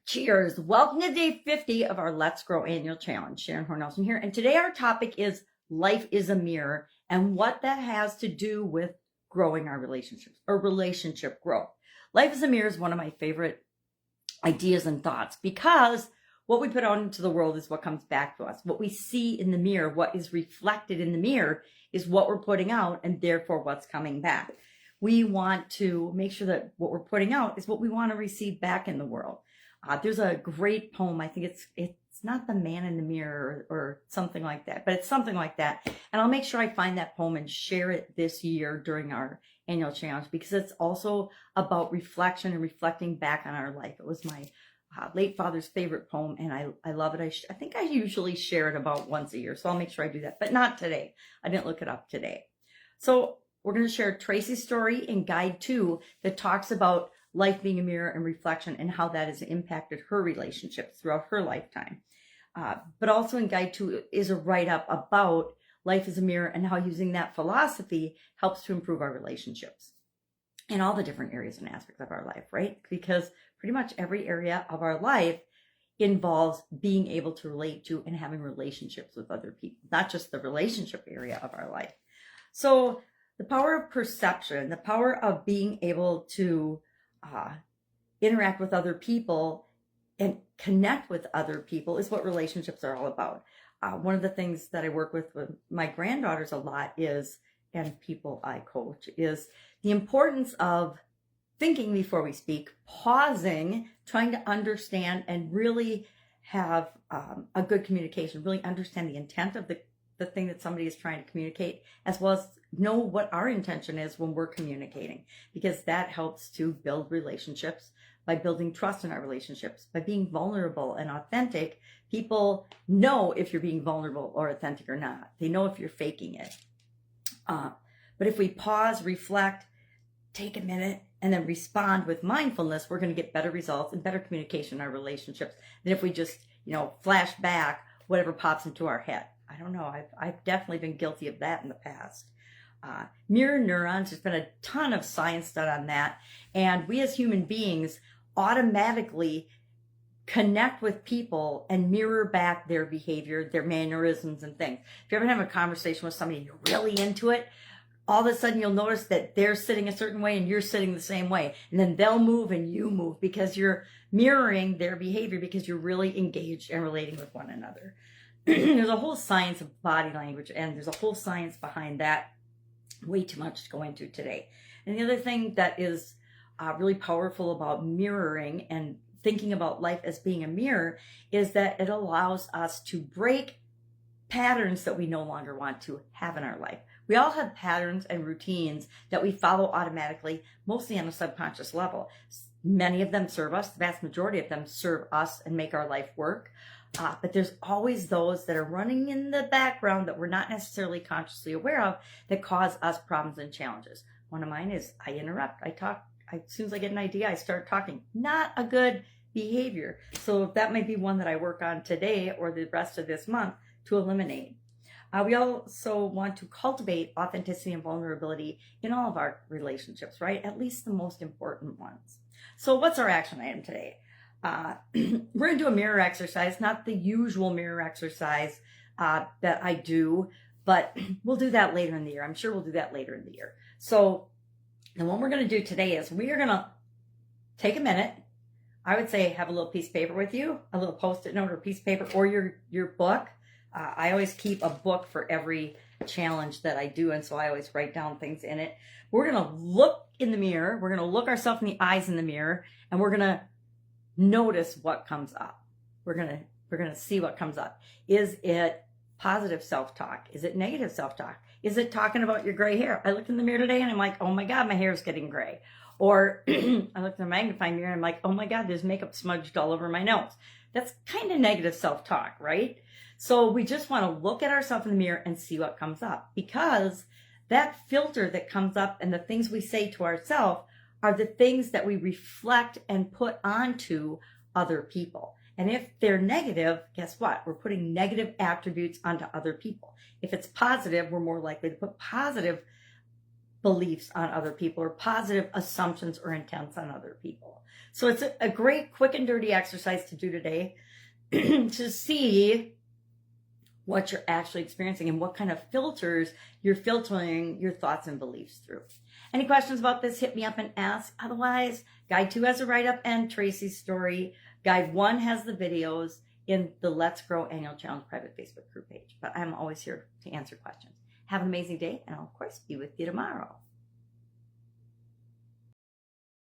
Cheers. Welcome to day 50 of our Let's Grow annual challenge. Sharon Horne-Ellstrom here. And today our topic is life is a mirror and what that has to do with growing our relationships or relationship growth. Life is a mirror is one of my favorite ideas and thoughts because what we put out into the world is what comes back to us. What we see in the mirror, what is reflected in the mirror is what we're putting out and therefore what's coming back. We want to make sure that what we're putting out is what we want to receive back in the world. There's a great poem. I think it's not The Man in the Mirror or something like that, but it's something like that. And I'll make sure I find that poem and share it this year during our annual challenge because it's also about reflection and reflecting back on our life. It was my late father's favorite poem, and I love it. I think I usually share it about once a year, so I'll make sure I do that, but not today. I didn't look it up today. So we're going to share Tracy's story in Guide 2 that talks about life being a mirror and reflection and how that has impacted her relationships throughout her lifetime. But also in Guide 2 is a write-up about life as a mirror and how using that philosophy helps to improve our relationships in all the different areas and aspects of our life, right? Because pretty much every area of our life involves being able to relate to and having relationships with other people, not just the relationship area of our life. So the power of perception, the power of being able to interact with other people and connect with other people is what relationships are all about. One of the things that I work with my granddaughters a lot is, and people I coach, is the importance of thinking before we speak, pausing, trying to understand and really have a good communication, really understand the intent of the thing that somebody is trying to communicate, as well as know what our intention is when we're communicating, because that helps to build relationships. By building trust in our relationships, by being vulnerable and authentic, people know if you're being vulnerable or authentic or not. They know if you're faking it. But if we pause, reflect, take a minute, and then respond with mindfulness, we're going to get better results and better communication in our relationships than if we just, flash back whatever pops into our head. I don't know. I've definitely been guilty of that in the past. Mirror neurons, there's been a ton of science done on that. And we as human beings automatically connect with people and mirror back their behavior, their mannerisms and things. If you ever have a conversation with somebody and you're really into it, all of a sudden you'll notice that they're sitting a certain way and you're sitting the same way. And then they'll move and you move because you're mirroring their behavior because you're really engaged and relating with one another. There's a whole science of body language and there's a whole science behind that. Way too much to go into today. And the other thing that is really powerful about mirroring and thinking about life as being a mirror is that it allows us to break patterns that we no longer want to have in our life. We all have patterns and routines that we follow automatically, mostly on a subconscious level. Many of them serve us. The vast majority of them serve us and make our life work. But there's always those that are running in the background that we're not necessarily consciously aware of that cause us problems and challenges. One of mine is I interrupt. I talk. As soon as I get an idea, I start talking. Not a good behavior. So that might be one that I work on today or the rest of this month to eliminate. We also want to cultivate authenticity and vulnerability in all of our relationships, right? At least the most important ones. So what's our action item today? We're going to do a mirror exercise, not the usual mirror exercise that I do, but we'll do that later in the year. I'm sure we'll do that later in the year. So, and what we're going to do today is we are going to take a minute. I would say have a little piece of paper with you, a little Post-it note or piece of paper or your book. I always keep a book for every challenge that I do, and so I always write down things in it. We're going to look in the mirror. We're going to look ourselves in the eyes in the mirror, and we're going to notice what comes up. We're going to see what comes up. Is it positive self-talk? Is it negative self-talk? Is it talking about your gray hair? I looked in the mirror today and I'm like, oh my God, my hair is getting gray. Or I looked in the magnifying mirror and I'm like, oh my God, there's makeup smudged all over my nose. That's kind of negative self-talk, right? So we just want to look at ourselves in the mirror and see what comes up, because that filter that comes up and the things we say to ourselves are the things that we reflect and put onto other people. And if they're negative, guess what? We're putting negative attributes onto other people. If it's positive, we're more likely to put positive beliefs on other people or positive assumptions or intents on other people. So it's a great quick and dirty exercise to do today to see what you're actually experiencing and what kind of filters you're filtering your thoughts and beliefs through. Any questions about this, hit me up and ask. Otherwise, Guide 2 has a write-up and Tracy's story. Guide 1 has the videos in the Let's Grow Annual Challenge private Facebook group page. But I'm always here to answer questions. Have an amazing day, and I'll, of course, be with you tomorrow.